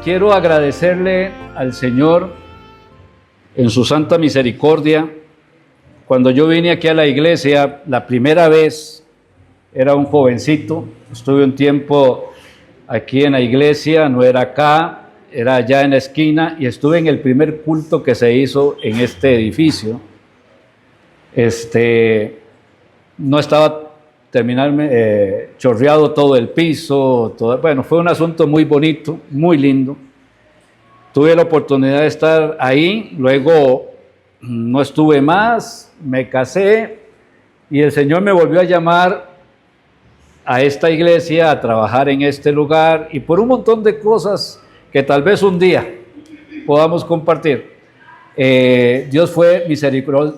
quiero agradecerle al Señor en su santa misericordia. Cuando yo vine aquí a la iglesia, la primera vez, era un jovencito, estuve un tiempo aquí en la iglesia, no era acá, era allá en la esquina, y estuve en el primer culto que se hizo en este edificio. No estaba chorreado todo el piso, bueno, fue un asunto muy bonito, muy lindo. Tuve la oportunidad de estar ahí, luego no estuve más, me casé y el Señor me volvió a llamar a esta iglesia, a trabajar en este lugar y por un montón de cosas que tal vez un día podamos compartir. Dios fue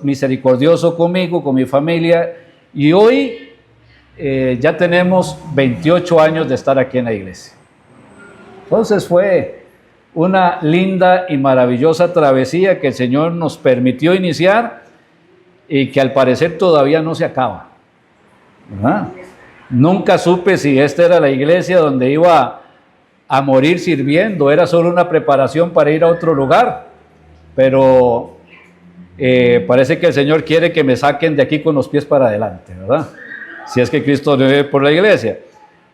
misericordioso conmigo, con mi familia, y hoy ya tenemos 28 años de estar aquí en la iglesia. Entonces fue una linda y maravillosa travesía que el Señor nos permitió iniciar y que al parecer todavía no se acaba, ¿verdad? Nunca supe si esta era la iglesia donde iba a morir sirviendo, era solo una preparación para ir a otro lugar, pero parece que el Señor quiere que me saquen de aquí con los pies para adelante, ¿verdad? Si es que Cristo vive por la iglesia.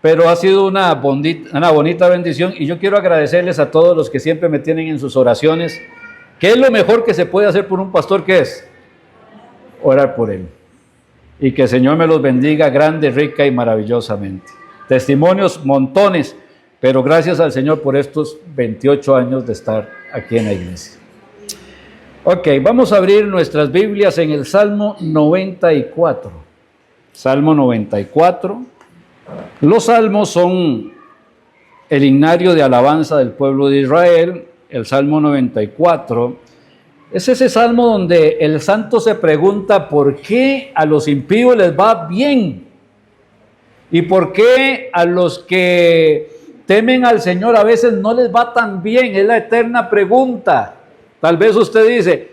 Pero ha sido una bonita bendición y yo quiero agradecerles a todos los que siempre me tienen en sus oraciones. ¿Qué es lo mejor que se puede hacer por un pastor? ¿Qué es? Orar por él. Y que el Señor me los bendiga grande, rica y maravillosamente. Testimonios montones, pero gracias al Señor por estos 28 años de estar aquí en la iglesia. Ok, vamos a abrir nuestras Biblias en el Salmo 94. Salmo 94. Los salmos son el himnario de alabanza del pueblo de Israel. El Salmo 94 es ese salmo donde el santo se pregunta por qué a los impíos les va bien y por qué a los que temen al Señor a veces no les va tan bien. Es la eterna pregunta. Tal vez usted dice,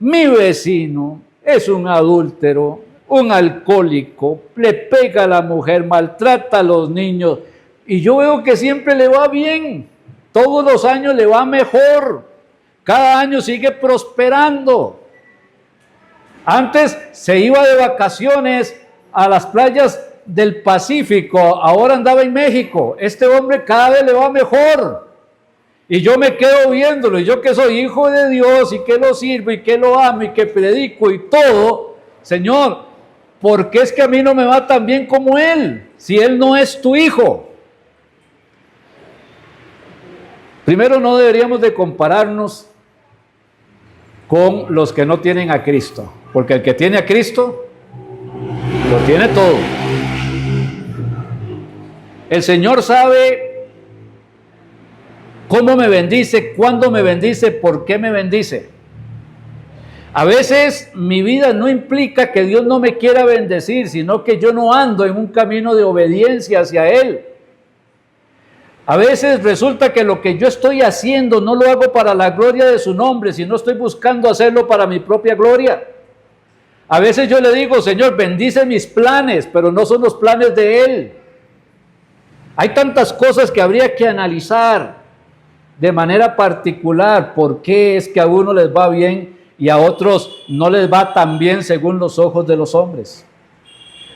mi vecino es un adúltero, un alcohólico, le pega a la mujer, maltrata a los niños, y yo veo que siempre le va bien, todos los años le va mejor, cada año sigue prosperando. Antes se iba de vacaciones a las playas del Pacífico, ahora andaba en México. Este hombre cada vez le va mejor. Y yo me quedo viéndolo, y yo que soy hijo de Dios, y que lo sirvo, y que lo amo, y que predico, y todo, Señor, ¿por qué es que a mí no me va tan bien como él, si él no es tu hijo? Primero, no deberíamos de compararnos con los que no tienen a Cristo, porque el que tiene a Cristo, lo tiene todo. El Señor sabe cómo me bendice, cuándo me bendice, por qué me bendice. A veces mi vida no implica que Dios no me quiera bendecir, sino que yo no ando en un camino de obediencia hacia Él. A veces resulta que lo que yo estoy haciendo no lo hago para la gloria de su nombre, sino estoy buscando hacerlo para mi propia gloria. A veces yo le digo, Señor, bendice mis planes, pero no son los planes de Él. Hay tantas cosas que habría que analizar de manera particular. ¿Por qué es que a uno les va bien y a otros no les va tan bien según los ojos de los hombres?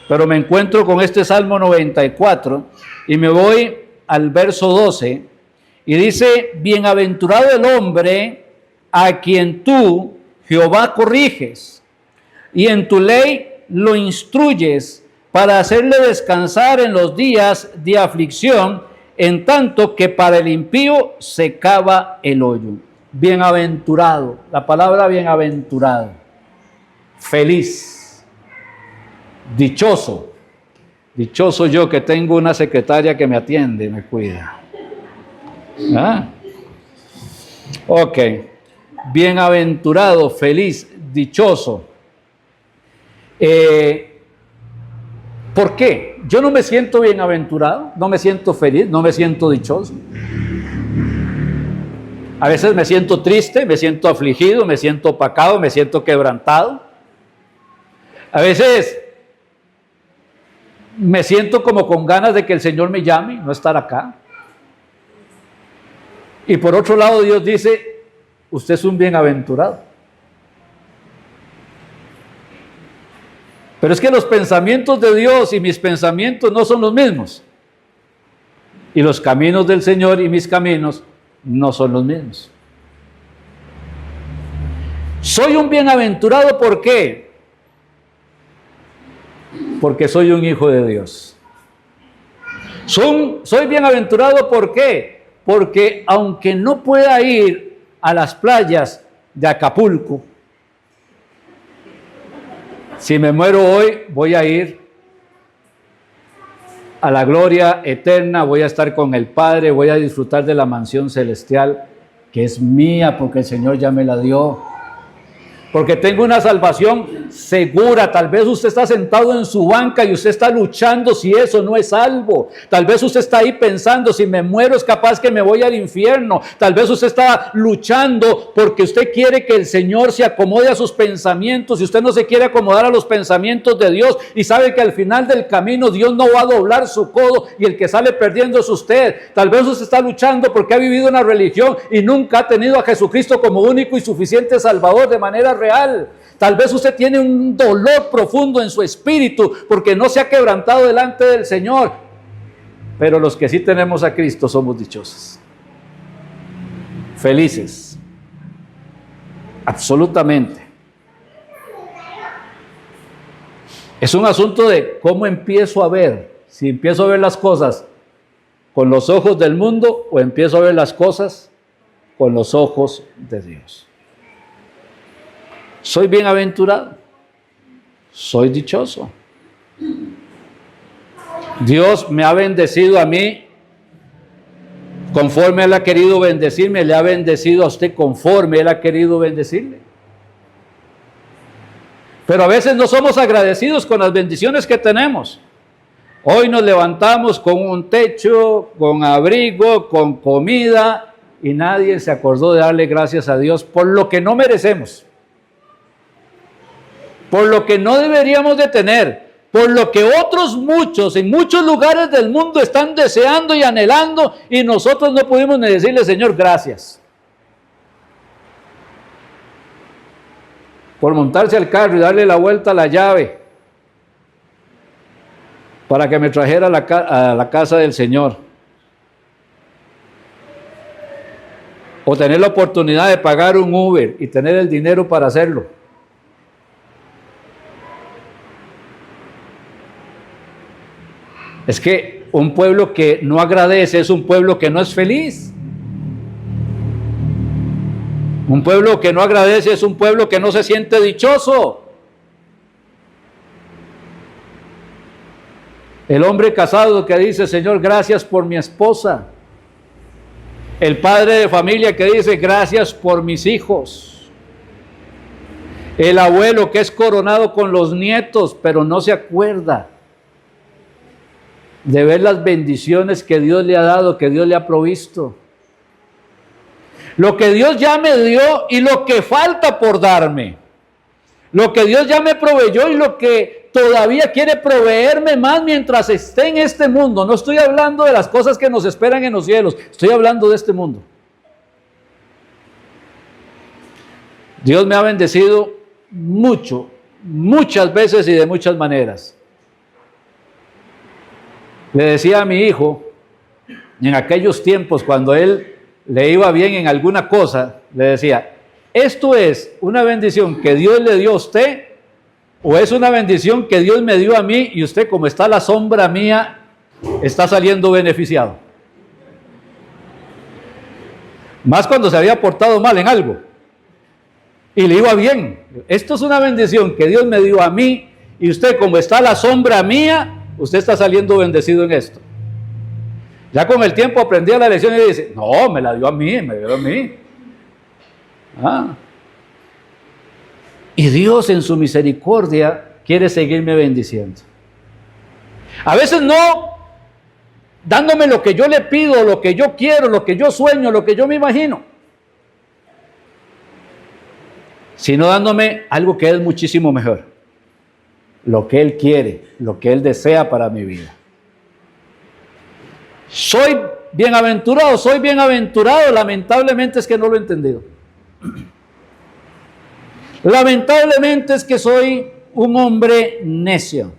Pero me encuentro con este Salmo 94 y me voy al verso 12 y dice, bienaventurado el hombre a quien tú, Jehová, corriges y en tu ley lo instruyes para hacerle descansar en los días de aflicción, en tanto que para el impío se cava el hoyo. Bienaventurado, la palabra bienaventurado, feliz, dichoso. Dichoso yo que tengo una secretaria que me atiende, me cuida. ¿Ah? Ok, bienaventurado, feliz, dichoso. ¿Por qué? Yo no me siento bienaventurado, no me siento feliz, no me siento dichoso. A veces me siento triste, me siento afligido, me siento opacado, me siento quebrantado. A veces me siento como con ganas de que el Señor me llame, no estar acá. Y por otro lado Dios dice, usted es un bienaventurado. Pero es que los pensamientos de Dios y mis pensamientos no son los mismos. Y los caminos del Señor y mis caminos no son los mismos. Soy un bienaventurado, ¿por qué? Porque soy un hijo de Dios. Soy bienaventurado, ¿por qué? Porque aunque no pueda ir a las playas de Acapulco, si me muero hoy, voy a ir a la gloria eterna, voy a estar con el Padre, voy a disfrutar de la mansión celestial, que es mía porque el Señor ya me la dio. Porque tengo una salvación segura. Tal vez usted está sentado en su banca y usted está luchando si eso no es salvo. Tal vez usted está ahí pensando, si me muero es capaz que me voy al infierno. Tal vez usted está luchando porque usted quiere que el Señor se acomode a sus pensamientos y usted no se quiere acomodar a los pensamientos de Dios y sabe que al final del camino Dios no va a doblar su codo y el que sale perdiendo es usted. Tal vez usted está luchando porque ha vivido una religión y nunca ha tenido a Jesucristo como único y suficiente Salvador de manera real. Tal vez usted tiene un dolor profundo en su espíritu porque no se ha quebrantado delante del Señor. Pero los que sí tenemos a Cristo somos dichosos, felices, absolutamente. Es un asunto de cómo empiezo a ver, si empiezo a ver las cosas con los ojos del mundo o empiezo a ver las cosas con los ojos de Dios. Soy bienaventurado, soy dichoso. Dios me ha bendecido a mí conforme Él ha querido bendecirme, le ha bendecido a usted conforme Él ha querido bendecirle. Pero a veces no somos agradecidos con las bendiciones que tenemos. Hoy nos levantamos con un techo, con abrigo, con comida, y nadie se acordó de darle gracias a Dios por lo que no merecemos, por lo que no deberíamos de tener, por lo que otros muchos en muchos lugares del mundo están deseando y anhelando, y nosotros no pudimos ni decirle, Señor, gracias. Por montarse al carro y darle la vuelta a la llave para que me trajera a la casa del Señor. O tener la oportunidad de pagar un Uber y tener el dinero para hacerlo. Es que un pueblo que no agradece es un pueblo que no es feliz. Un pueblo que no agradece es un pueblo que no se siente dichoso. El hombre casado que dice, Señor, gracias por mi esposa. El padre de familia que dice, gracias por mis hijos. El abuelo que es coronado con los nietos, pero no se acuerda de ver las bendiciones que Dios le ha dado, que Dios le ha provisto. Lo que Dios ya me dio y lo que falta por darme. Lo que Dios ya me proveyó y lo que todavía quiere proveerme más mientras esté en este mundo. No estoy hablando de las cosas que nos esperan en los cielos, estoy hablando de este mundo. Dios me ha bendecido mucho, muchas veces y de muchas maneras. Le decía a mi hijo, en aquellos tiempos cuando él le iba bien en alguna cosa, le decía, ¿esto es una bendición que Dios le dio a usted o es una bendición que Dios me dio a mí y usted, como está a la sombra mía, está saliendo beneficiado? Más cuando se había portado mal en algo y le iba bien. Esto es una bendición que Dios me dio a mí y usted, como está a la sombra mía, usted está saliendo bendecido en esto. Ya con el tiempo aprendí la lección y dice, no, me la dio a mí, me dio a mí. Y Dios en su misericordia quiere seguirme bendiciendo. A veces no dándome lo que yo le pido, lo que yo quiero, lo que yo sueño, lo que yo me imagino, sino dándome algo que es muchísimo mejor, lo que Él quiere, lo que Él desea para mi vida. Soy bienaventurado, soy bienaventurado, lamentablemente es que no lo he entendido. Lamentablemente es que soy un hombre necio.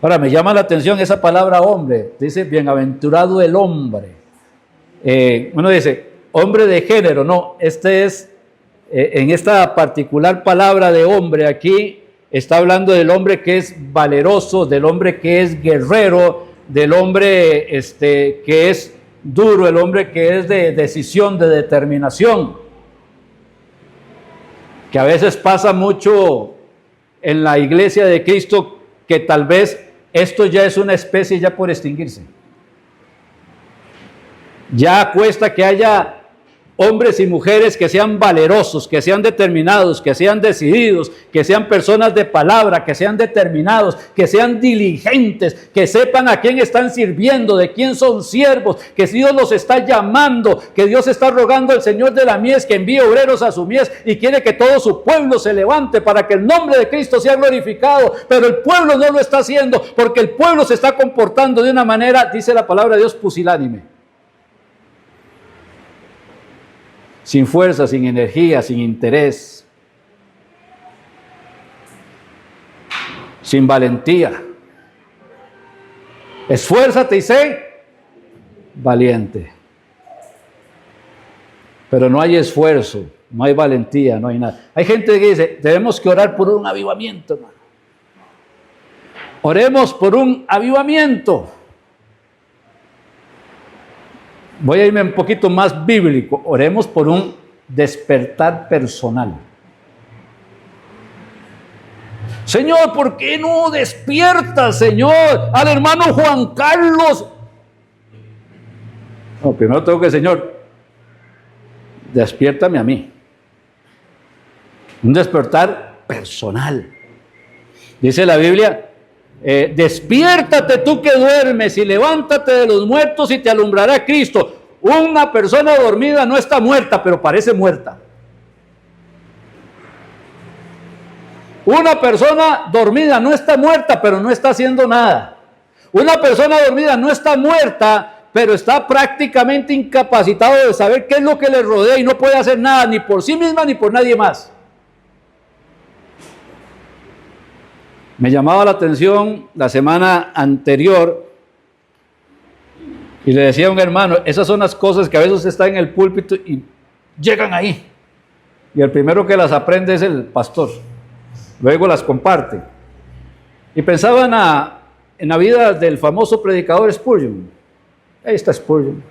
Ahora me llama la atención esa palabra hombre, dice bienaventurado el hombre. Uno dice hombre de género, no, este es en esta particular palabra de hombre aquí está hablando del hombre que es valeroso, del hombre que es guerrero, del hombre que es duro, el hombre que es de decisión, de determinación, que a veces pasa mucho en la iglesia de Cristo, que tal vez esto ya es una especie ya por extinguirse. Ya cuesta que haya hombres y mujeres que sean valerosos, que sean determinados, que sean decididos, que sean personas de palabra, que sean determinados, que sean diligentes, que sepan a quién están sirviendo, de quién son siervos, que Dios los está llamando, que Dios está rogando al Señor de la mies que envíe obreros a su mies y quiere que todo su pueblo se levante para que el nombre de Cristo sea glorificado, pero el pueblo no lo está haciendo porque el pueblo se está comportando de una manera, dice la palabra de Dios, pusilánime. Sin fuerza, sin energía, sin interés, sin valentía. Esfuérzate y sé valiente. Pero no hay esfuerzo, no hay valentía, no hay nada. Hay gente que dice, tenemos que orar por un avivamiento, hermano. Oremos por un avivamiento. Voy a irme un poquito más bíblico. Oremos por un despertar personal. Señor, ¿por qué no despiertas, Señor, al hermano Juan Carlos? No, primero tengo que, Señor, despiértame a mí. Un despertar personal. Dice la Biblia, despiértate tú que duermes y levántate de los muertos y te alumbrará Cristo. Una persona dormida no está muerta, pero parece muerta. Una persona dormida no está muerta, pero no está haciendo nada. Una persona dormida no está muerta, pero está prácticamente incapacitado de saber qué es lo que le rodea y no puede hacer nada, ni por sí misma ni por nadie más. Me llamaba la atención la semana anterior y le decía a un hermano, esas son las cosas que a veces está en el púlpito y llegan ahí. Y el primero que las aprende es el pastor. Luego las comparte. Y pensaba en la vida del famoso predicador Spurgeon. Ahí está Spurgeon.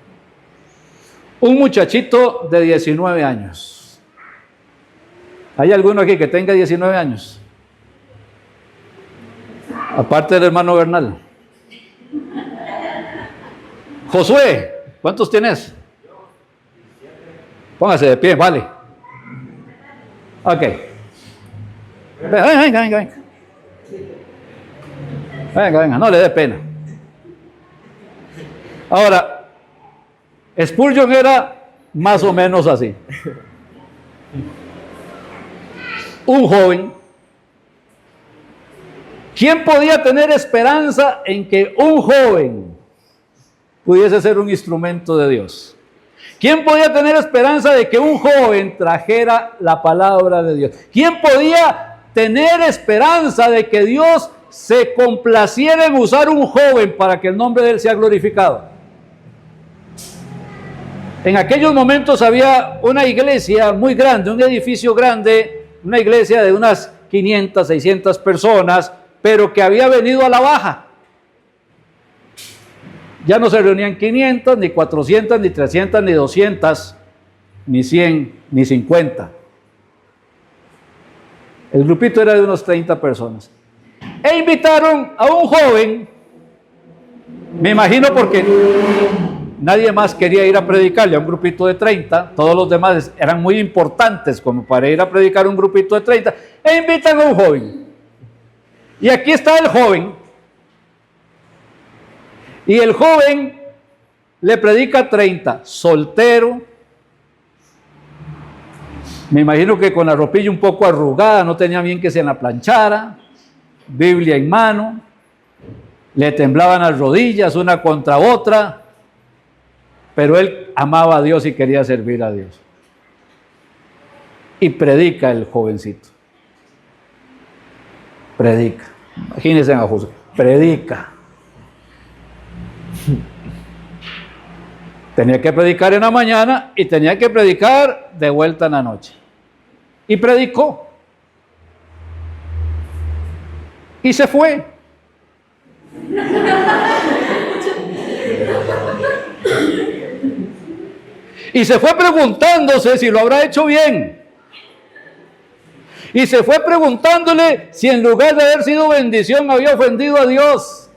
Un muchachito de 19 años. ¿Hay alguno aquí que tenga 19 años? Aparte del hermano Bernal. Josué, ¿cuántos tienes? Póngase de pie, vale. Ok. Venga. Venga, no le dé pena. Ahora, Spurgeon era más o menos así. Un joven. ¿Quién podía tener esperanza en que un joven pudiese ser un instrumento de Dios? ¿Quién podía tener esperanza de que un joven trajera la palabra de Dios? ¿Quién podía tener esperanza de que Dios se complaciera en usar un joven para que el nombre de él sea glorificado? En aquellos momentos había una iglesia muy grande, un edificio grande, una iglesia de unas 500, 600 personas, pero que había venido a la baja. Ya no se reunían 500, ni 400, ni 300, ni 200, ni 100, ni 50. El grupito era de unos 30 personas. E invitaron a un joven, me imagino porque nadie más quería ir a predicarle a un grupito de 30, todos los demás eran muy importantes como para ir a predicar a un grupito de 30, e invitan a un joven. Y aquí está el joven, y el joven le predica a 30, soltero, me imagino que con la ropilla un poco arrugada, no tenía bien que se la planchara, Biblia en mano, le temblaban las rodillas una contra otra, pero él amaba a Dios y quería servir a Dios. Y predica el jovencito. Predica. Imagínense a José. Predica. Tenía que predicar en la mañana y tenía que predicar de vuelta en la noche. Y predicó. Y se fue. Y se fue preguntándose si lo habrá hecho bien. Y se fue preguntándole si en lugar de haber sido bendición había ofendido a Dios.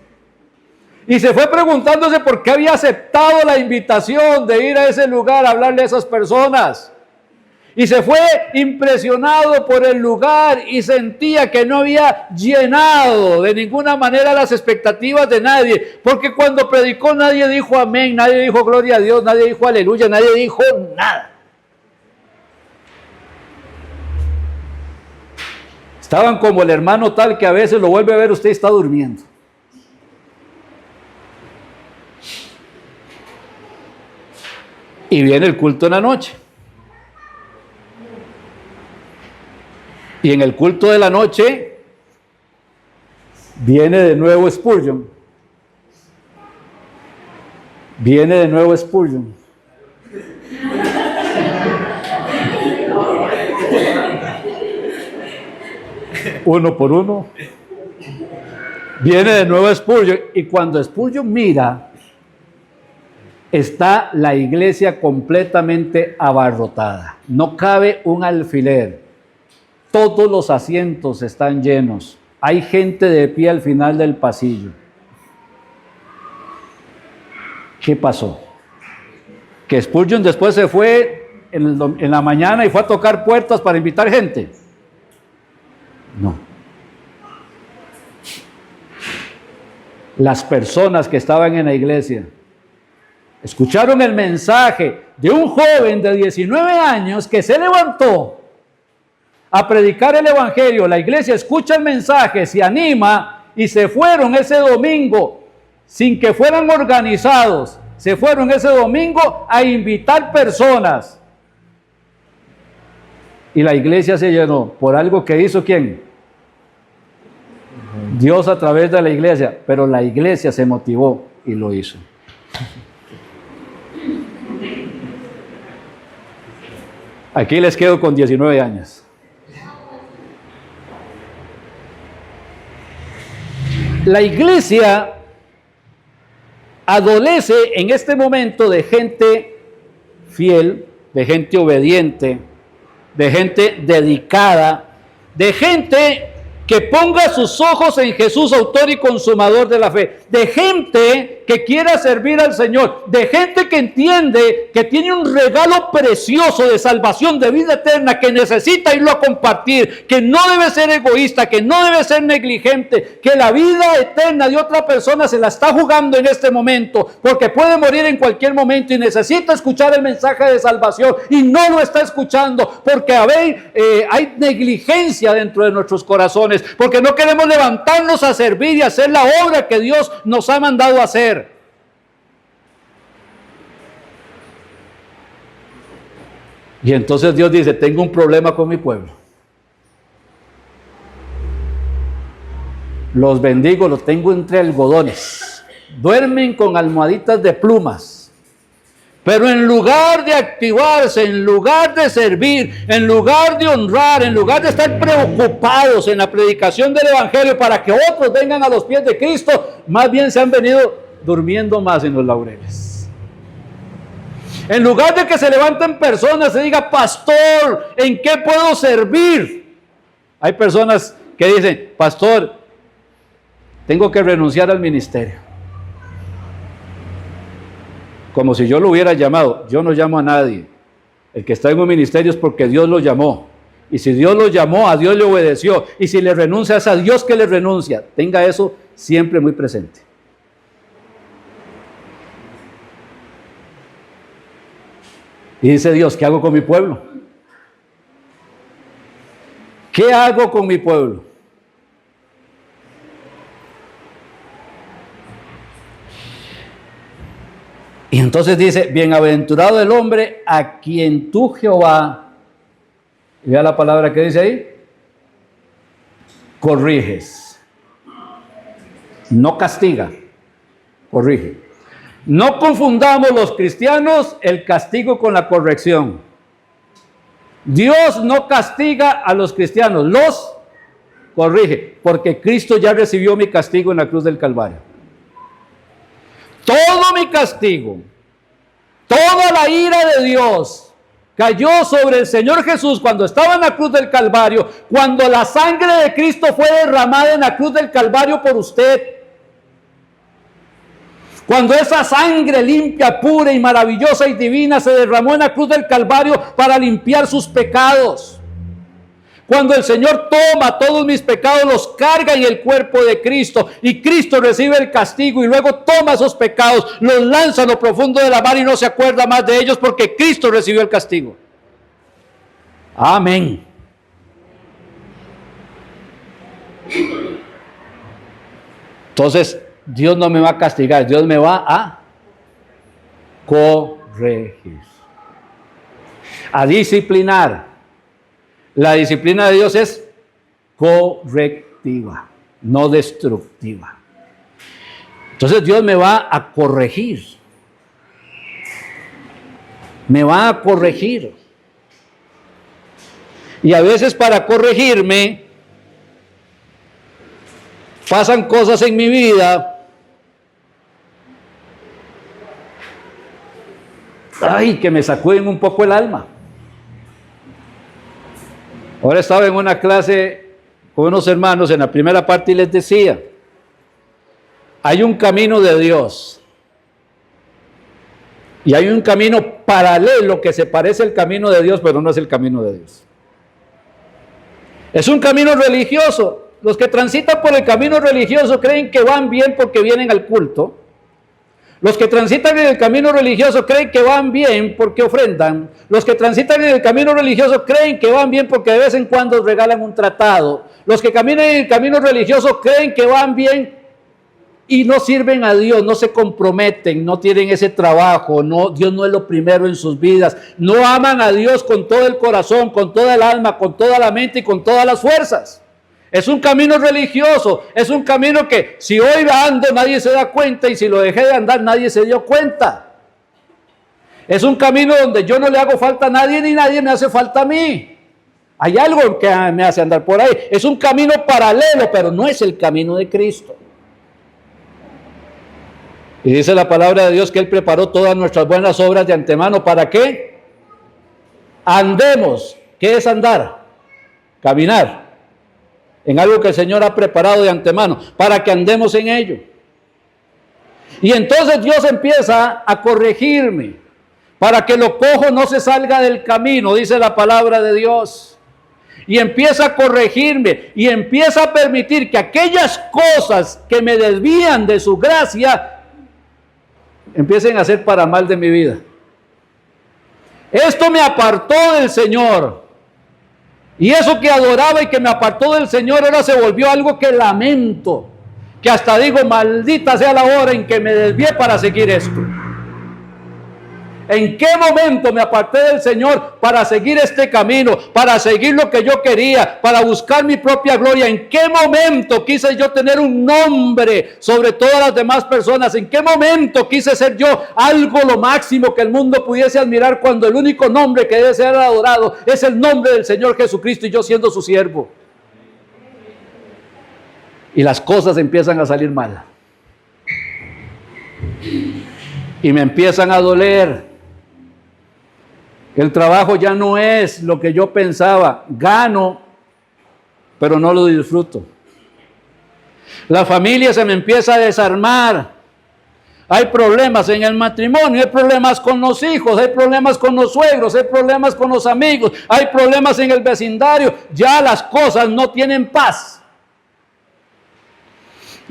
Y se fue preguntándose por qué había aceptado la invitación de ir a ese lugar a hablarle a esas personas. Y se fue impresionado por el lugar y sentía que no había llenado de ninguna manera las expectativas de nadie. Porque cuando predicó nadie dijo amén, nadie dijo gloria a Dios, nadie dijo aleluya, nadie dijo nada. Estaban como el hermano tal que a veces lo vuelve a ver, usted está durmiendo. Y viene el culto en la noche. Y en el culto de la noche viene de nuevo Spurgeon. Viene de nuevo Spurgeon. Uno por uno. Viene de nuevo Spurgeon. Y cuando Spurgeon mira, está la iglesia completamente abarrotada. No cabe un alfiler. Todos los asientos están llenos. Hay gente de pie al final del pasillo. ¿Qué pasó? Que Spurgeon después se fue en la mañana y fue a tocar puertas para invitar gente. No. Las personas que estaban en la iglesia escucharon el mensaje de un joven de 19 años que se levantó a predicar el evangelio. La iglesia escucha el mensaje, se anima y se fueron ese domingo sin que fueran organizados. Se fueron ese domingo a invitar personas. Y la iglesia se llenó por algo que hizo ¿quién? Dios a través de la iglesia, pero la iglesia se motivó y lo hizo. Aquí les quedo con 19 años. La iglesia adolece en este momento de gente fiel, de gente obediente, de gente dedicada, de gente que ponga sus ojos en Jesús, autor y consumador de la fe, de gente que quiera servir al Señor, de gente que entiende que tiene un regalo precioso de salvación, de vida eterna, que necesita irlo a compartir, que no debe ser egoísta, que no debe ser negligente, que la vida eterna de otra persona se la está jugando en este momento, porque puede morir en cualquier momento y necesita escuchar el mensaje de salvación y no lo está escuchando, porque hay negligencia dentro de nuestros corazones, porque no queremos levantarnos a servir y hacer la obra que Dios nos ha mandado a hacer. Y entonces Dios dice, tengo un problema con mi pueblo. Los bendigo, los tengo entre algodones. Duermen con almohaditas de plumas. Pero en lugar de activarse, en lugar de servir, en lugar de honrar, en lugar de estar preocupados en la predicación del evangelio para que otros vengan a los pies de Cristo, más bien se han venido durmiendo más en los laureles. En lugar de que se levanten personas y diga, pastor, ¿en qué puedo servir? Hay personas que dicen, pastor, tengo que renunciar al ministerio. Como si yo lo hubiera llamado. Yo no llamo a nadie. El que está en un ministerio es porque Dios lo llamó. Y si Dios lo llamó, a Dios le obedeció. Y si le renuncia, es a Dios que le renuncia. Tenga eso siempre muy presente. Y dice Dios, ¿qué hago con mi pueblo? ¿Qué hago con mi pueblo? Y entonces dice, bienaventurado el hombre a quien tú, Jehová, vea la palabra que dice ahí, corriges. No castiga, corrige. No confundamos los cristianos el castigo con la corrección. Dios no castiga a los cristianos, los corrige, porque Cristo ya recibió mi castigo en la cruz del Calvario. Todo mi castigo, toda la ira de Dios cayó sobre el Señor Jesús cuando estaba en la cruz del Calvario, cuando la sangre de Cristo fue derramada en la cruz del Calvario por usted. Cuando esa sangre limpia, pura y maravillosa y divina se derramó en la cruz del Calvario para limpiar sus pecados. Cuando el Señor toma todos mis pecados, los carga en el cuerpo de Cristo y Cristo recibe el castigo y luego toma esos pecados, los lanza a lo profundo de la mar y no se acuerda más de ellos porque Cristo recibió el castigo. Amén. Entonces, Dios no me va a castigar, Dios me va a corregir, a disciplinar. La disciplina de Dios es correctiva, no destructiva. Entonces Dios me va a corregir. Me va a corregir. Y a veces para corregirme pasan cosas en mi vida. Ay, que me sacuden un poco el alma. Ahora estaba en una clase con unos hermanos en la primera parte y les decía, hay un camino de Dios y hay un camino paralelo que se parece al camino de Dios, pero no es el camino de Dios. Es un camino religioso. Los que transitan por el camino religioso creen que van bien porque vienen al culto. Los que transitan en el camino religioso creen que van bien porque ofrendan. Los que transitan en el camino religioso creen que van bien porque de vez en cuando regalan un tratado. Los que caminan en el camino religioso creen que van bien y no sirven a Dios, no se comprometen, no tienen ese trabajo, no, Dios no es lo primero en sus vidas. No aman a Dios con todo el corazón, con toda el alma, con toda la mente y con todas las fuerzas. Es un camino religioso, es un camino que si hoy ando nadie se da cuenta y si lo dejé de andar nadie se dio cuenta. Es un camino donde yo no le hago falta a nadie ni nadie me hace falta a mí. Hay algo que me hace andar por ahí. Es un camino paralelo, pero no es el camino de Cristo. Y dice la palabra de Dios que Él preparó todas nuestras buenas obras de antemano. ¿Para qué? Andemos. ¿Qué es andar? Caminar en algo que el Señor ha preparado de antemano, para que andemos en ello. Y entonces Dios empieza a corregirme, para que lo cojo no se salga del camino, dice la palabra de Dios. Y empieza a corregirme, y empieza a permitir que aquellas cosas que me desvían de su gracia, empiecen a ser para mal de mi vida. Esto me apartó del Señor. Y eso que adoraba y que me apartó del Señor ahora se volvió algo que lamento, que hasta digo, maldita sea la hora en que me desvié para seguir esto. ¿En qué momento me aparté del Señor para seguir este camino, para seguir lo que yo quería, para buscar mi propia gloria? ¿En qué momento quise yo tener un nombre sobre todas las demás personas? ¿En qué momento quise ser yo algo lo máximo que el mundo pudiese admirar cuando el único nombre que debe ser adorado es el nombre del Señor Jesucristo y yo siendo su siervo? Y las cosas empiezan a salir mal. Y me empiezan a doler. El trabajo ya no es lo que yo pensaba. Gano, pero no lo disfruto. La familia se me empieza a desarmar. Hay problemas en el matrimonio, hay problemas con los hijos, hay problemas con los suegros, hay problemas con los amigos, hay problemas en el vecindario. Ya las cosas no tienen paz.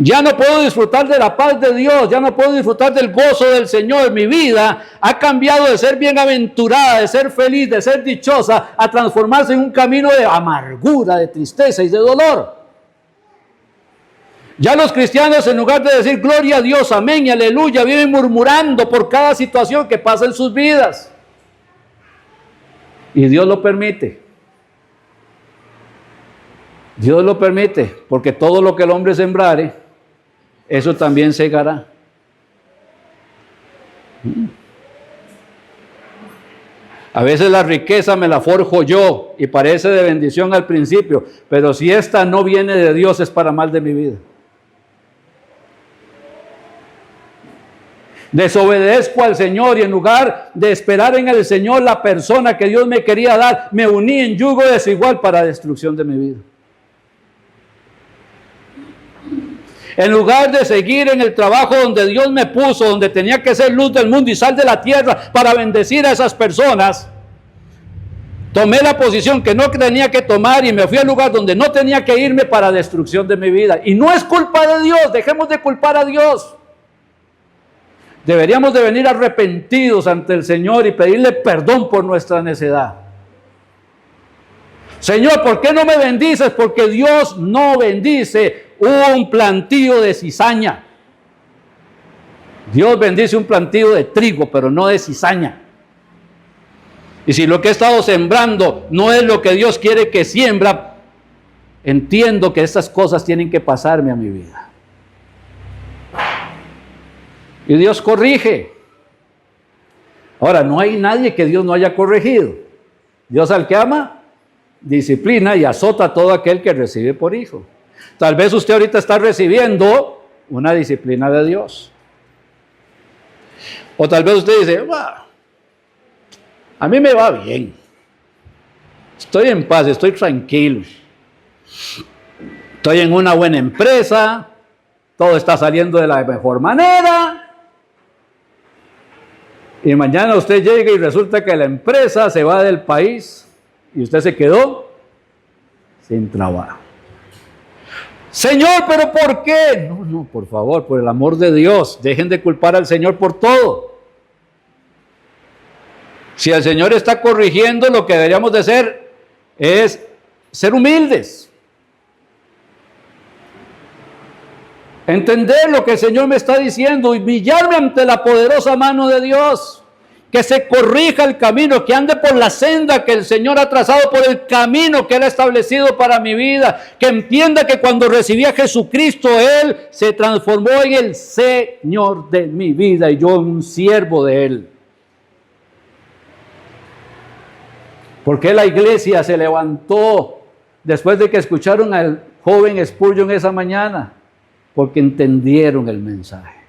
Ya no puedo disfrutar de la paz de Dios, ya no puedo disfrutar del gozo del Señor. Mi vida ha cambiado de ser bienaventurada, de ser feliz, de ser dichosa, a transformarse en un camino de amargura, de tristeza y de dolor. Ya los cristianos, en lugar de decir gloria a Dios, amén y aleluya, viven murmurando por cada situación que pasa en sus vidas. Y Dios lo permite. Dios lo permite, porque todo lo que el hombre sembrare, eso también segará. A veces la riqueza me la forjo yo y parece de bendición al principio, pero si esta no viene de Dios es para mal de mi vida. Desobedezco al Señor y en lugar de esperar en el Señor la persona que Dios me quería dar, me uní en yugo desigual para destrucción de mi vida. En lugar de seguir en el trabajo donde Dios me puso, donde tenía que ser luz del mundo y sal de la tierra para bendecir a esas personas, tomé la posición que no tenía que tomar y me fui al lugar donde no tenía que irme para destrucción de mi vida. Y no es culpa de Dios, dejemos de culpar a Dios. Deberíamos de venir arrepentidos ante el Señor y pedirle perdón por nuestra necedad. Señor, ¿por qué no me bendices? Porque Dios no bendice un plantío de cizaña. Dios bendice un plantío de trigo, pero no de cizaña. Y si lo que he estado sembrando no es lo que Dios quiere que siembra, entiendo que estas cosas tienen que pasarme a mi vida. Y Dios corrige. Ahora, no hay nadie que Dios no haya corregido. Dios al que ama, disciplina y azota a todo aquel que recibe por hijo. Tal vez usted ahorita está recibiendo una disciplina de Dios. O tal vez usted dice, a mí me va bien. Estoy en paz, estoy tranquilo. Estoy en una buena empresa. Todo está saliendo de la mejor manera. Y mañana usted llega y resulta que la empresa se va del país y usted se quedó sin trabajo. Señor, ¿pero por qué? No, por favor, por el amor de Dios, dejen de culpar al Señor por todo. Si el Señor está corrigiendo, lo que deberíamos de hacer es ser humildes. Entender lo que el Señor me está diciendo y humillarme ante la poderosa mano de Dios. Que se corrija el camino, que ande por la senda que el Señor ha trazado, por el camino que Él ha establecido para mi vida. Que entienda que cuando recibí a Jesucristo, Él se transformó en el Señor de mi vida y yo en un siervo de Él. ¿Por qué la iglesia se levantó después de que escucharon al joven Spurgeon esa mañana? Porque entendieron el mensaje.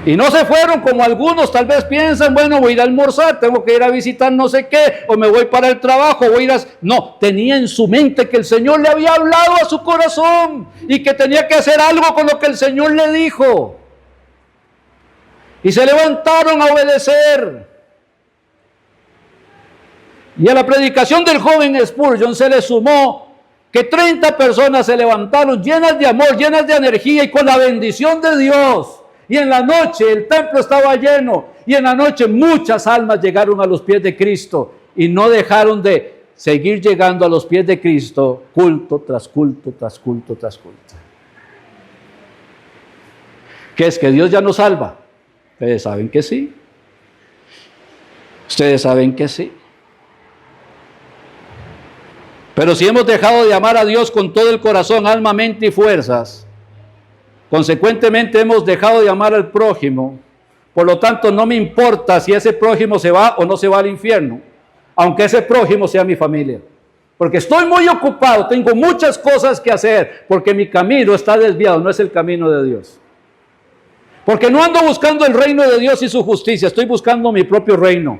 Y no se fueron como algunos tal vez piensan, bueno, voy a ir a almorzar, tengo que ir a visitar no sé qué, o me voy para el trabajo, voy a ir a... No, tenía en su mente que el Señor le había hablado a su corazón y que tenía que hacer algo con lo que el Señor le dijo. Y se levantaron a obedecer. Y a la predicación del joven Spurgeon se le sumó que 30 personas se levantaron llenas de amor, llenas de energía y con la bendición de Dios. Y en la noche el templo estaba lleno y en la noche muchas almas llegaron a los pies de Cristo y no dejaron de seguir llegando a los pies de Cristo culto tras culto, tras culto, tras culto. ¿Qué es que Dios ya nos salva? Ustedes saben que sí. Ustedes saben que sí. Pero si hemos dejado de amar a Dios con todo el corazón, alma, mente y fuerzas, consecuentemente hemos dejado de amar al prójimo. Por lo tanto, no me importa si ese prójimo se va o no se va al infierno, aunque ese prójimo sea mi familia. Porque estoy muy ocupado, tengo muchas cosas que hacer, porque mi camino está desviado, no es el camino de Dios. Porque no ando buscando el reino de Dios y su justicia, estoy buscando mi propio reino.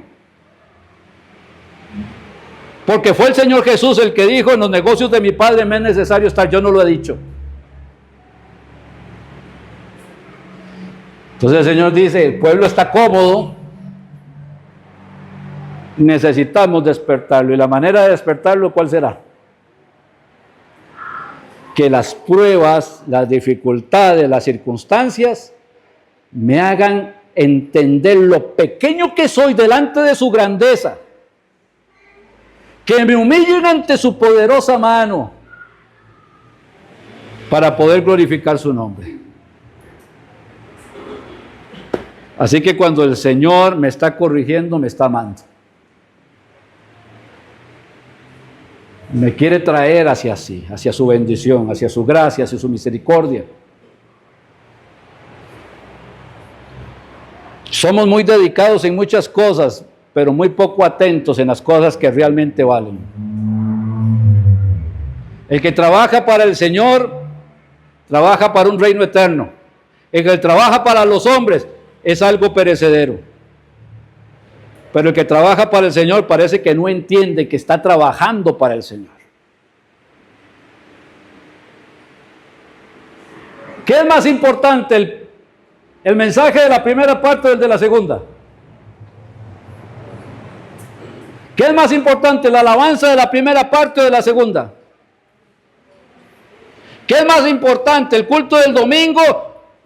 Porque fue el Señor Jesús el que dijo, en los negocios de mi Padre me es necesario estar, yo no lo he dicho. Entonces el Señor dice, el pueblo está cómodo, necesitamos despertarlo. ¿Y la manera de despertarlo cuál será? Que las pruebas, las dificultades, las circunstancias me hagan entender lo pequeño que soy delante de su grandeza. que me humillen ante su poderosa mano para poder glorificar su nombre. Así que cuando el Señor me está corrigiendo, me está amando. Me quiere traer hacia sí, hacia su bendición, hacia su gracia, hacia su misericordia. Somos muy dedicados en muchas cosas, pero muy poco atentos en las cosas que realmente valen. El que trabaja para el Señor, trabaja para un reino eterno. El que trabaja para los hombres es algo perecedero. Pero el que trabaja para el Señor parece que no entiende que está trabajando para el Señor. ¿Qué es más importante, el mensaje de la primera parte o el de la segunda? ¿Qué es más importante, la alabanza de la primera parte o de la segunda? ¿Qué es más importante, el culto del domingo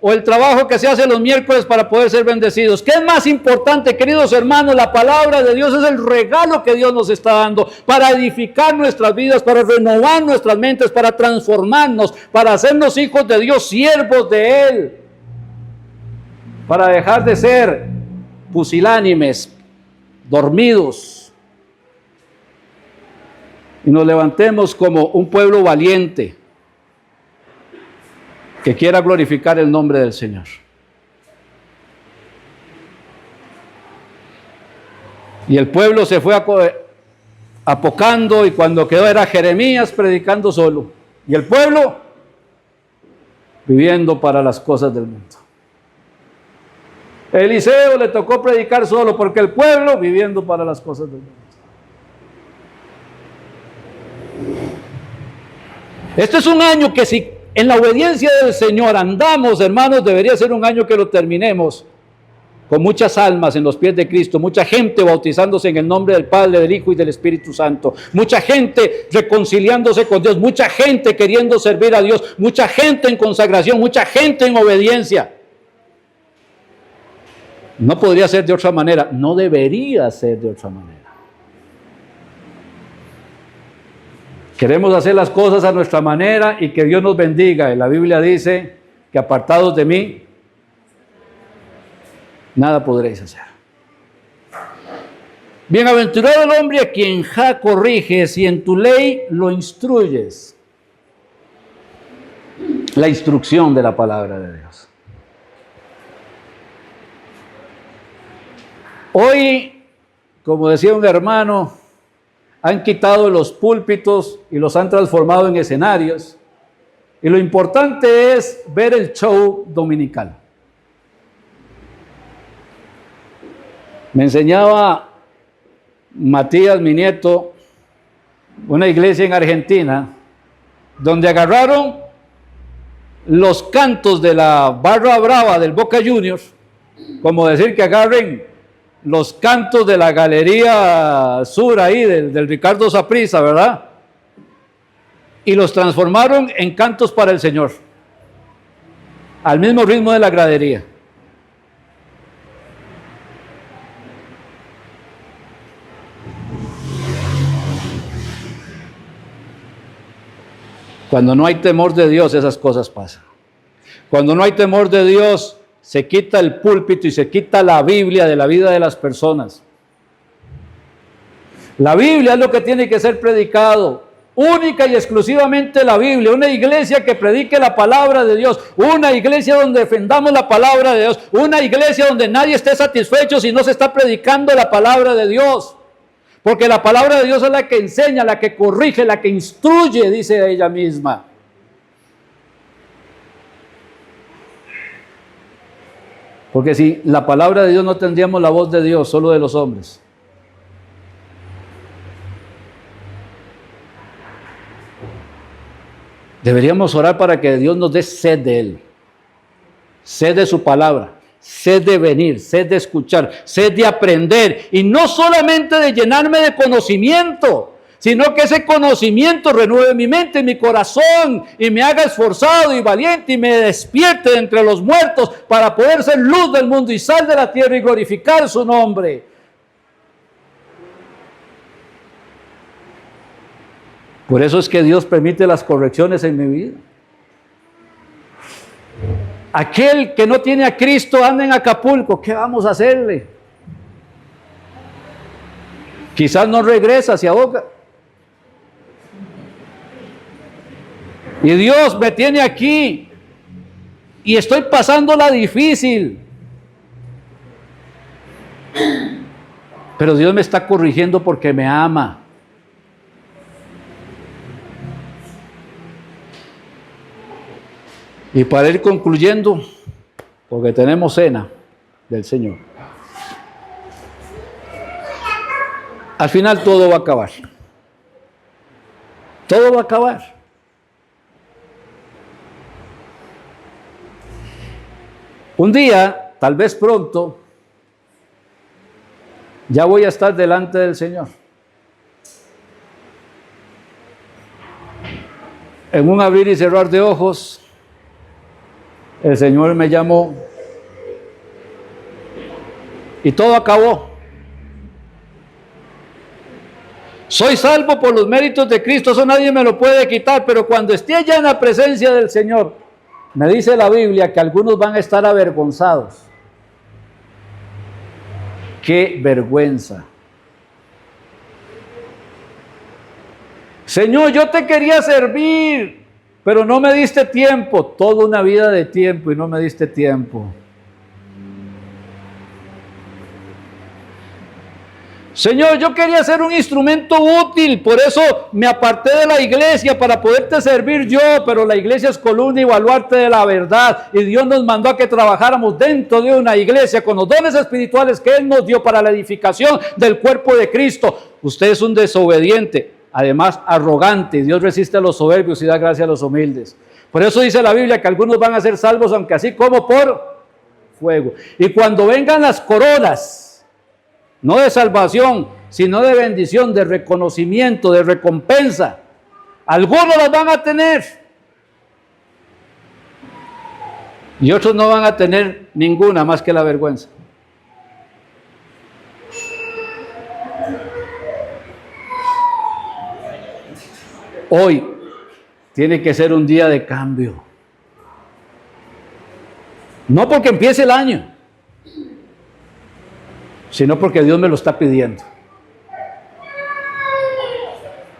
o el trabajo que se hace los miércoles para poder ser bendecidos? ¿Qué es más importante, queridos hermanos? La palabra de Dios es el regalo que Dios nos está dando para edificar nuestras vidas, para renovar nuestras mentes, para transformarnos, para hacernos hijos de Dios, siervos de Él, para dejar de ser pusilánimes, dormidos, y nos levantemos como un pueblo valiente que quiera glorificar el nombre del Señor. Y el pueblo se fue apocando, y cuando quedó era Jeremías predicando solo, y el pueblo viviendo para las cosas del mundo. Eliseo le tocó predicar solo porque el pueblo viviendo para las cosas del mundo. Este es un año que si en la obediencia del Señor andamos, hermanos, debería ser un año que lo terminemos con muchas almas en los pies de Cristo, mucha gente bautizándose en el nombre del Padre, del Hijo y del Espíritu Santo, mucha gente reconciliándose con Dios, mucha gente queriendo servir a Dios, mucha gente en consagración, mucha gente en obediencia. No podría ser de otra manera, no debería ser de otra manera. Queremos hacer las cosas a nuestra manera y que Dios nos bendiga. Y la Biblia dice que apartados de mí, nada podréis hacer. Bienaventurado el hombre a quien corriges y en tu ley lo instruyes. La instrucción de la palabra de Dios. Hoy, como decía un hermano, han quitado los púlpitos y los han transformado en escenarios. Y lo importante es ver el show dominical. Me enseñaba Matías, mi nieto, una iglesia en Argentina, donde agarraron los cantos de la barra brava del Boca Juniors, como decir que agarren los cantos de la Galería Sur ahí, del Ricardo Saprissa, ¿verdad? Y los transformaron en cantos para el Señor, al mismo ritmo de la gradería. Cuando no hay temor de Dios, esas cosas pasan. Cuando no hay temor de Dios, se quita el púlpito y se quita la Biblia de la vida de las personas. La Biblia es lo que tiene que ser predicado, única y exclusivamente la Biblia. Una iglesia que predique la palabra de Dios, una iglesia donde defendamos la palabra de Dios, una iglesia donde nadie esté satisfecho si no se está predicando la palabra de Dios. Porque la palabra de Dios es la que enseña, la que corrige, la que instruye, dice ella misma. Porque si la palabra de Dios no tendríamos la voz de Dios, solo de los hombres. Deberíamos orar para que Dios nos dé sed de Él, sed de su palabra, sed de venir, sed de escuchar, sed de aprender, y no solamente de llenarme de conocimiento, sino que ese conocimiento renueve mi mente y mi corazón y me haga esforzado y valiente y me despierte de entre los muertos para poder ser luz del mundo y sal de la tierra y glorificar su nombre. Por eso es que Dios permite las correcciones en mi vida. Aquel que no tiene a Cristo anda en Acapulco, ¿qué vamos a hacerle? Quizás no regresa, se ahoga. Y Dios me tiene aquí y estoy pasándola difícil. Pero Dios me está corrigiendo porque me ama. Y para ir concluyendo, porque tenemos cena del Señor. Al final todo va a acabar. Todo va a acabar. Un día, tal vez pronto, ya voy a estar delante del Señor. En un abrir y cerrar de ojos, el Señor me llamó y todo acabó. Soy salvo por los méritos de Cristo, eso nadie me lo puede quitar, pero cuando esté allá en la presencia del Señor, me dice la Biblia que algunos van a estar avergonzados. ¡Qué vergüenza! Señor, yo te quería servir, pero no me diste tiempo. Toda una vida de tiempo y no me diste tiempo. Señor, yo quería ser un instrumento útil, por eso me aparté de la iglesia para poderte servir yo, pero la iglesia es columna y baluarte de la verdad, y Dios nos mandó a que trabajáramos dentro de una iglesia con los dones espirituales que Él nos dio para la edificación del cuerpo de Cristo. Usted es un desobediente, además arrogante. Dios resiste a los soberbios y da gracia a los humildes. Por eso dice la Biblia que algunos van a ser salvos, aunque así como por fuego. Y cuando vengan las coronas, no de salvación, sino de bendición, de reconocimiento, de recompensa, algunos las van a tener y otros no van a tener ninguna más que la vergüenza. Hoy tiene que ser un día de cambio. No porque empiece el año, sino porque Dios me lo está pidiendo.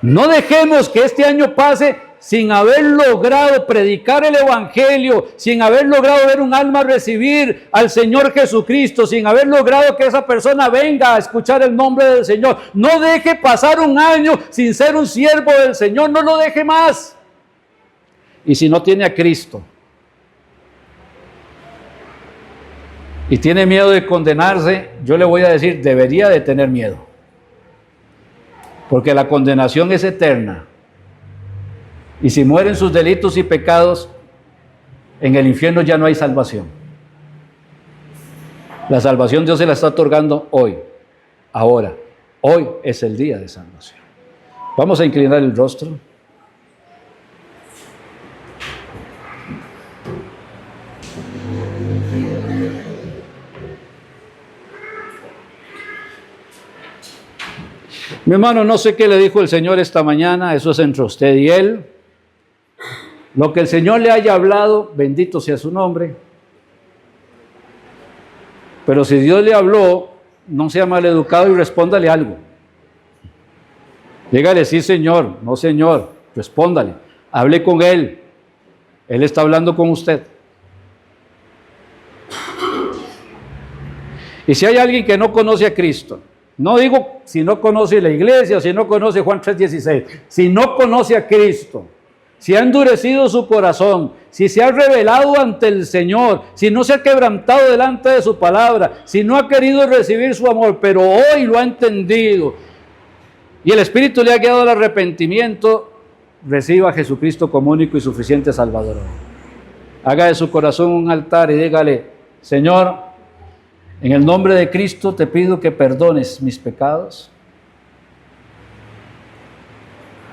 No dejemos que este año pase sin haber logrado predicar el Evangelio, sin haber logrado ver un alma recibir al Señor Jesucristo, sin haber logrado que esa persona venga a escuchar el nombre del Señor. No deje pasar un año sin ser un siervo del Señor, no lo deje más. Y si no tiene a Cristo y tiene miedo de condenarse, yo le voy a decir, debería de tener miedo. Porque la condenación es eterna. Y si mueren sus delitos y pecados, en el infierno ya no hay salvación. La salvación Dios se la está otorgando hoy, ahora. Hoy es el día de salvación. Vamos a inclinar el rostro. Mi hermano, no sé qué le dijo el Señor esta mañana, eso es entre usted y Él. Lo que el Señor le haya hablado, bendito sea su nombre. Pero si Dios le habló, no sea maleducado y respóndale algo. Dígale, sí Señor, no Señor, respóndale. Hable con Él, Él está hablando con usted. Y si hay alguien que no conoce a Cristo, no digo si no conoce la iglesia, si no conoce Juan 3:16, si no conoce a Cristo, si ha endurecido su corazón, si se ha rebelado ante el Señor, si no se ha quebrantado delante de su palabra, si no ha querido recibir su amor, pero hoy lo ha entendido y el Espíritu le ha guiado al arrepentimiento, reciba a Jesucristo como único y suficiente Salvador. Haga de su corazón un altar y dígale, Señor, en el nombre de Cristo te pido que perdones mis pecados,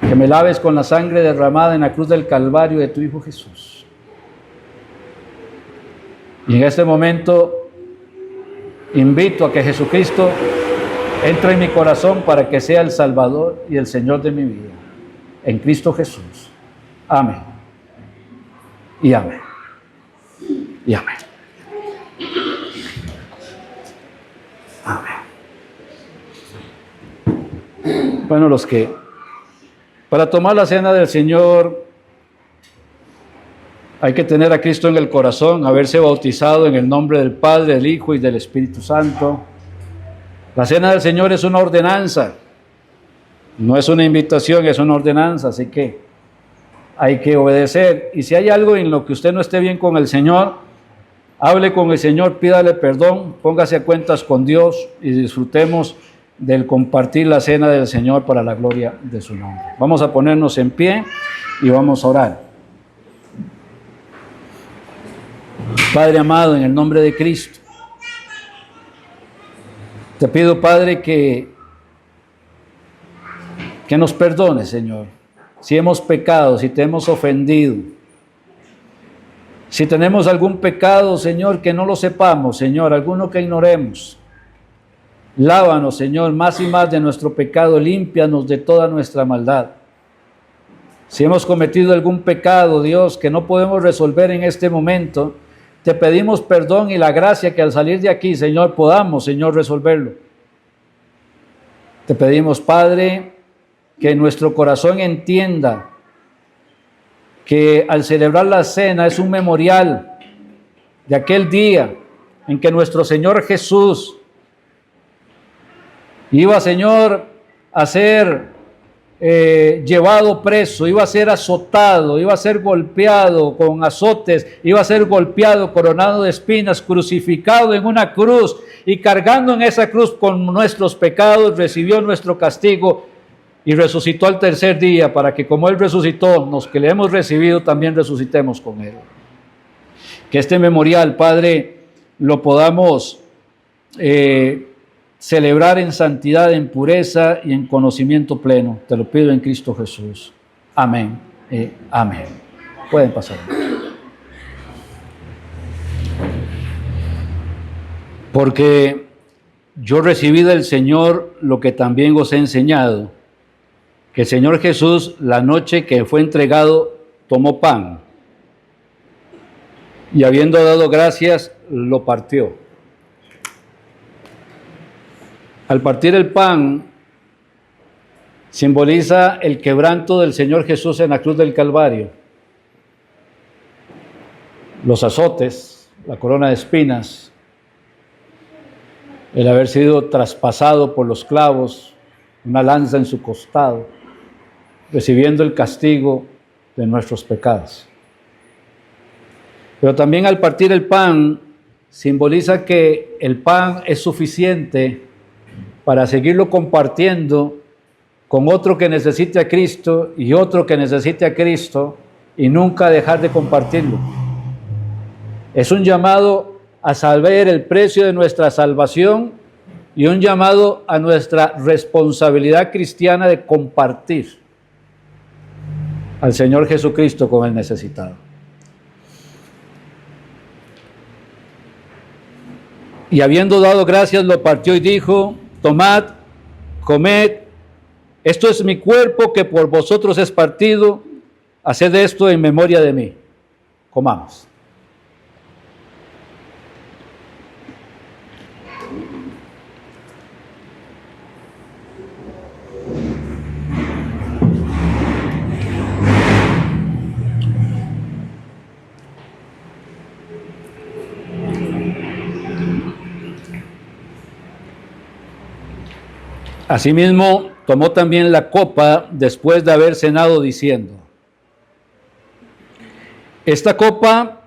que me laves con la sangre derramada en la cruz del Calvario de tu Hijo Jesús. Y en este momento invito a que Jesucristo entre en mi corazón para que sea el Salvador y el Señor de mi vida. en Cristo Jesús. Amén. Y amén. Y amén. Amén. Bueno, para tomar la cena del Señor hay que tener a Cristo en el corazón, haberse bautizado en el nombre del Padre, del Hijo y del Espíritu Santo. La cena del Señor es una ordenanza, no es una invitación, es una ordenanza, así que hay que obedecer. Y si hay algo en lo que usted no esté bien con el Señor, hable con el Señor, pídale perdón, póngase a cuentas con Dios y disfrutemos del compartir la cena del Señor para la gloria de su nombre. Vamos a ponernos en pie y vamos a orar. Padre amado, en el nombre de Cristo, te pido, Padre, que nos perdones, Señor, si hemos pecado, si te hemos ofendido, si tenemos algún pecado, Señor, que no lo sepamos, Señor, alguno que ignoremos. Lávanos, Señor, más y más de nuestro pecado, límpianos de toda nuestra maldad. Si hemos cometido algún pecado, Dios, que no podemos resolver en este momento, te pedimos perdón y la gracia que al salir de aquí, Señor, podamos, Señor, resolverlo. Te pedimos, Padre, que nuestro corazón entienda que al celebrar la cena es un memorial de aquel día en que nuestro Señor Jesús iba, Señor, a ser llevado preso, iba a ser azotado, iba a ser golpeado con azotes, iba a ser golpeado, coronado de espinas, crucificado en una cruz y cargando en esa cruz con nuestros pecados, recibió nuestro castigo y resucitó al tercer día para que como Él resucitó, los que le hemos recibido también resucitemos con Él. Que este memorial, Padre, lo podamos celebrar en santidad, en pureza y en conocimiento pleno. Te lo pido en Cristo Jesús. Amén. Amén. Pueden pasar. Porque yo recibí del Señor lo que también os he enseñado, que el Señor Jesús, la noche que fue entregado, tomó pan y habiendo dado gracias, lo partió. Al partir el pan, simboliza el quebranto del Señor Jesús en la cruz del Calvario. Los azotes, la corona de espinas, el haber sido traspasado por los clavos, una lanza en su costado, recibiendo el castigo de nuestros pecados. Pero también al partir el pan, simboliza que el pan es suficiente para seguirlo compartiendo con otro que necesite a Cristo y otro que necesite a Cristo y nunca dejar de compartirlo. Es un llamado a saber el precio de nuestra salvación y un llamado a nuestra responsabilidad cristiana de compartir al Señor Jesucristo con el necesitado. Y habiendo dado gracias, lo partió y dijo: tomad, comed, esto es mi cuerpo que por vosotros es partido, haced esto en memoria de mí. Comamos. Asimismo, tomó también la copa después de haber cenado, diciendo: esta copa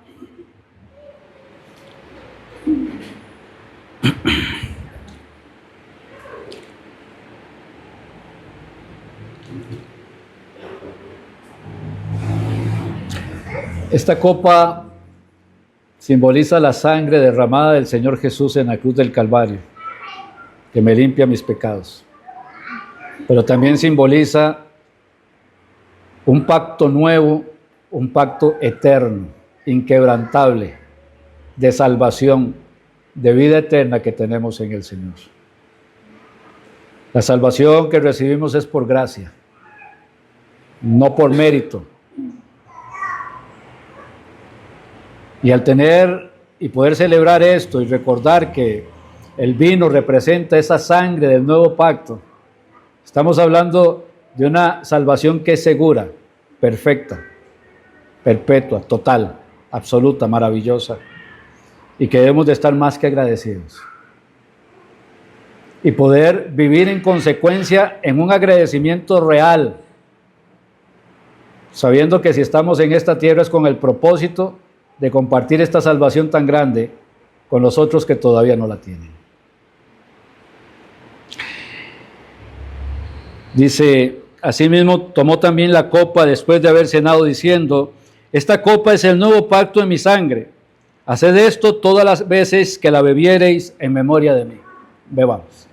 simboliza la sangre derramada del Señor Jesús en la cruz del Calvario, que me limpia mis pecados. Pero también simboliza un pacto nuevo, un pacto eterno, inquebrantable, de salvación, de vida eterna que tenemos en el Señor. La salvación que recibimos es por gracia. no por mérito. Y al tener y poder celebrar esto y recordar que el vino representa esa sangre del nuevo pacto, estamos hablando de una salvación que es segura, perfecta, perpetua, total, absoluta, maravillosa, y que debemos de estar más que agradecidos. Y poder vivir en consecuencia en un agradecimiento real, sabiendo que si estamos en esta tierra es con el propósito de compartir esta salvación tan grande con los otros que todavía no la tienen. Dice, asimismo tomó también la copa después de haber cenado diciendo, esta copa es el nuevo pacto en mi sangre. Haced esto todas las veces que la bebiereis en memoria de mí. Bebamos.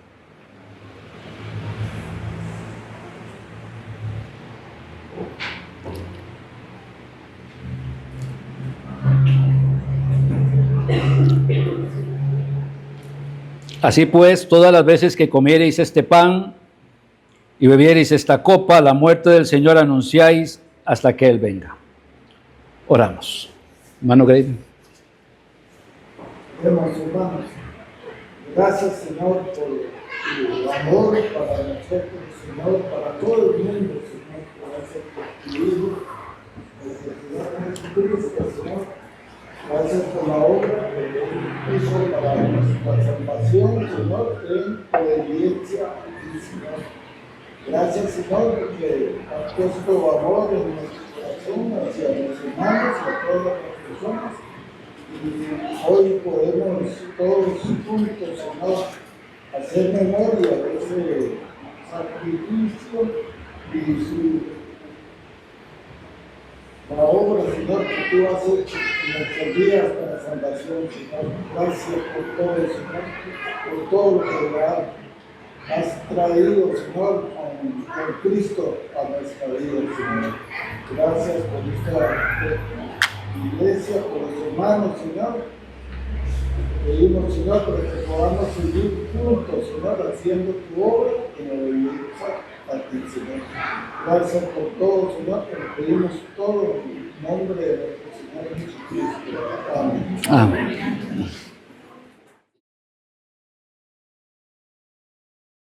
Así pues, todas las veces que comiereis este pan y bebiereis esta copa, la muerte del Señor anunciáis hasta que Él venga. Oramos. Hermano Grady. Hermanos, gracias, Señor, por tu amor para nosotros, Señor, para todo el mundo, Señor. Gracias por tu Hijo, Jesucristo, Señor. Gracias por la obra que Él hizo para nuestra salvación, Señor, en obediencia a ti, Señor. Gracias, Señor, porque has puesto amor en nuestro corazón hacia los hermanos y a todas las personas. Y hoy podemos todos juntos, Señor, hacer memoria de ese sacrificio y la obra, Señor, que tú has hecho en nuestros días para salvación, Señor. Gracias por todo, Señor, por todo lo que has traído, Señor, con Cristo a nuestra vida, Señor. Gracias por esta iglesia, por los hermanos, Señor. Pedimos, Señor, para que podamos seguir juntos, Señor, haciendo tu obra en obediencia a ti, Señor. Gracias por todo, Señor, que le pedimos todo en nombre de nuestro Señor Jesucristo. Amén. Amén.